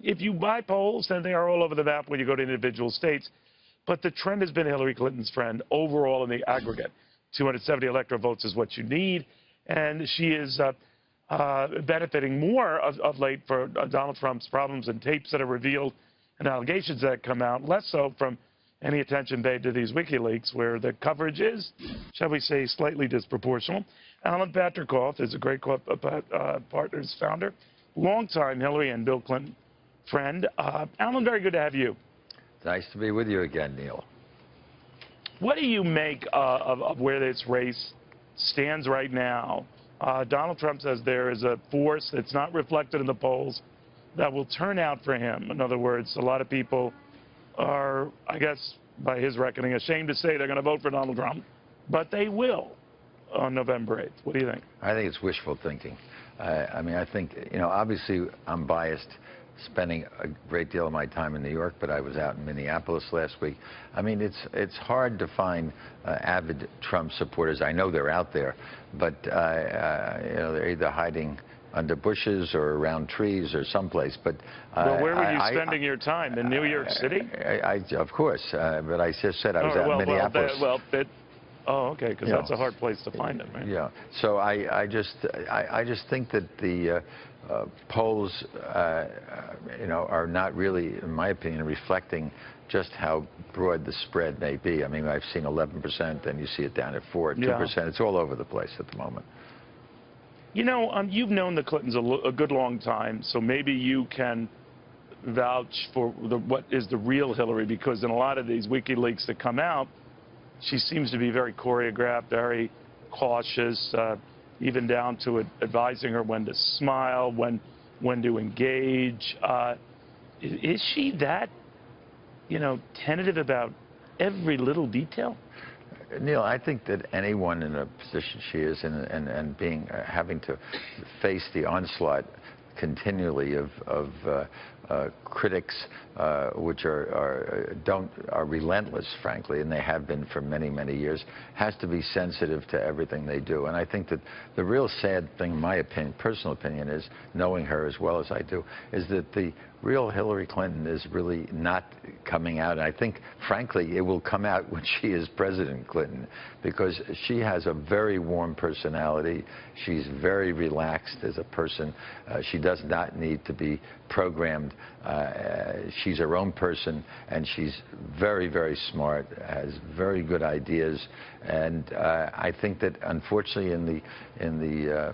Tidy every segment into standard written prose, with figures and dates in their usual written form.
If you buy polls, then they are all over the map when you go to individual states. But the trend has been Hillary Clinton's friend overall in the aggregate. 270 electoral votes is what you need, and she is benefiting more of late for Donald Trump's problems and tapes that are revealed and allegations that come out, less so from any attention paid to these WikiLeaks, where the coverage is, shall we say, slightly disproportional. Alan Patricof is a Greycroft Partners founder, longtime Hillary and Bill Clinton friend. Alan, very good to have you. Nice to be with you again, Neil. What do you make of where this race stands right now? Donald Trump says there is a force that's not reflected in the polls that will turn out for him. In other words, a lot of people are, I guess, by his reckoning, ashamed to say they're going to vote for Donald Trump, but they will on November 8th. What do you think? I think it's wishful thinking. I mean, I think, obviously I'm biased, spending a great deal of my time in New York, but I was out in Minneapolis last week. I mean, it's hard to find avid Trump supporters. I know they're out there, but they're either hiding under bushes or around trees or someplace. But well, where were you spending your time? In New York City? Of course, but I just said I was out in Minneapolis. Oh, okay, because that's a hard place to find them, right? Yeah. So I just think that the polls, are not really, in my opinion, reflecting just how broad the spread may be. I mean, I've seen 11%, then you see it down at 4%, 2%. It's all over the place at the moment. You've known the Clintons a good long time, so maybe you can vouch for what is the real Hillary, because in a lot of these WikiLeaks that come out, she seems to be very choreographed, very cautious, even down to advising her when to smile, when to engage. Is she that, tentative about every little detail? Neil, I think that anyone in a position she is in and having to face the onslaught continually of critics, which are relentless, frankly, and they have been for many, many years, has to be sensitive to everything they do. And I think that the real sad thing, in my opinion, personal opinion, is, knowing her as well as I do, is that the real Hillary Clinton is really not coming out. And I think, frankly, it will come out when she is President Clinton, because she has a very warm personality. She's very relaxed as a person. She does not need to be programmed. She's her own person, and she's very, very smart, has very good ideas. And I think that, unfortunately, in the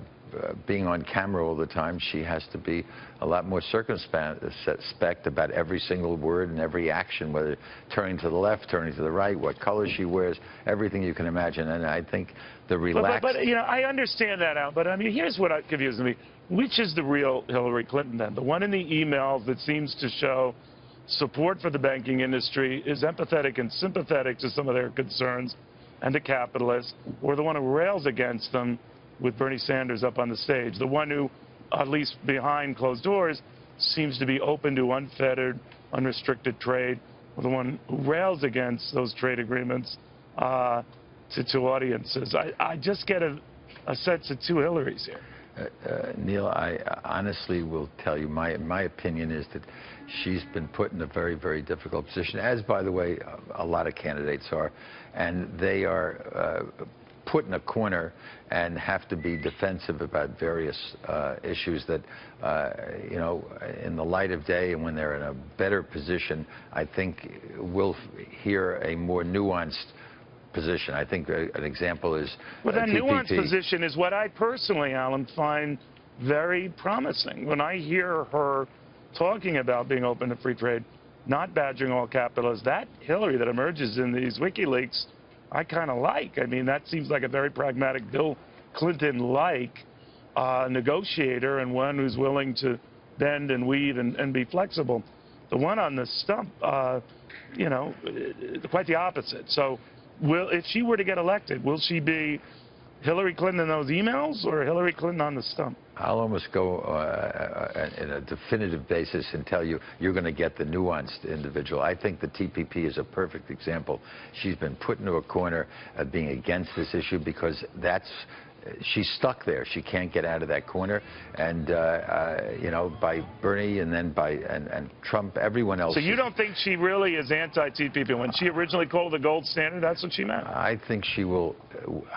being on camera all the time, she has to be a lot more circumspect about every single word and every action, whether turning to the left, turning to the right, what color she wears, everything you can imagine. And I think the relaxed... But I understand that, Al, but I mean, here's what confuses me. Which is the real Hillary Clinton, then? The one in the emails that seems to show support for the banking industry, is empathetic and sympathetic to some of their concerns and to capitalists, or the one who rails against them with Bernie Sanders up on the stage? The one who, at least behind closed doors, seems to be open to unfettered, unrestricted trade, or the one who rails against those trade agreements to audiences? I just get a sense of two Hillarys here. Neil, I honestly will tell you, my opinion is that she's been put in a very, very difficult position, as, by the way, a lot of candidates are, and they are put in a corner and have to be defensive about various issues that, in the light of day and when they're in a better position, I think we'll hear a more nuanced position. I think an example is well, that nuanced position is what I personally, Alan, find very promising. When I hear her talking about being open to free trade, not badgering all capitalists, that Hillary that emerges in these WikiLeaks, I kind of like. I mean, that seems like a very pragmatic, Bill Clinton-like negotiator, and one who's willing to bend and weave and be flexible. The one on the stump, quite the opposite. So, if she were to get elected, will she be Hillary Clinton in those emails or Hillary Clinton on the stump? I'll almost go in a definitive basis and tell you you're going to get the nuanced individual. I think the TPP is a perfect example. She's been put into a corner of being against this issue because that's she's stuck there. She can't get out of that corner. And, you know, by Bernie and then by and Trump, everyone else. So you don't think she really is anti-TPP? When she originally called the gold standard, that's what she meant? I think she will,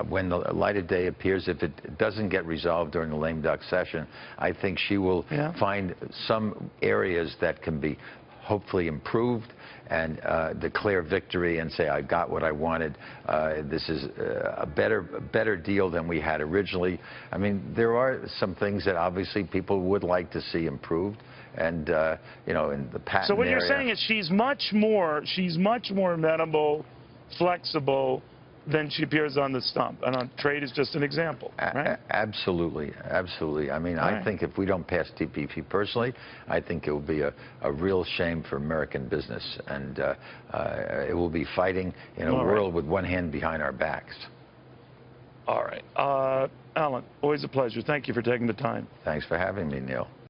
when the light of day appears, if it doesn't get resolved during the lame duck session, I think she will find some areas that can be hopefully improved and declare victory and say, I got what I wanted. This is a better deal than we had originally. I mean, there are some things that obviously people would like to see improved. And, you know, in the patent So what area, you're saying is she's much more amenable, flexible than she appears on the stump. And on trade is just an example, right? Absolutely, absolutely. I mean, I think if we don't pass TPP personally, I think it will be a real shame for American business. And it will be fighting in a world with one hand behind our backs. All right. Alan, always a pleasure. Thank you for taking the time. Thanks for having me, Neil.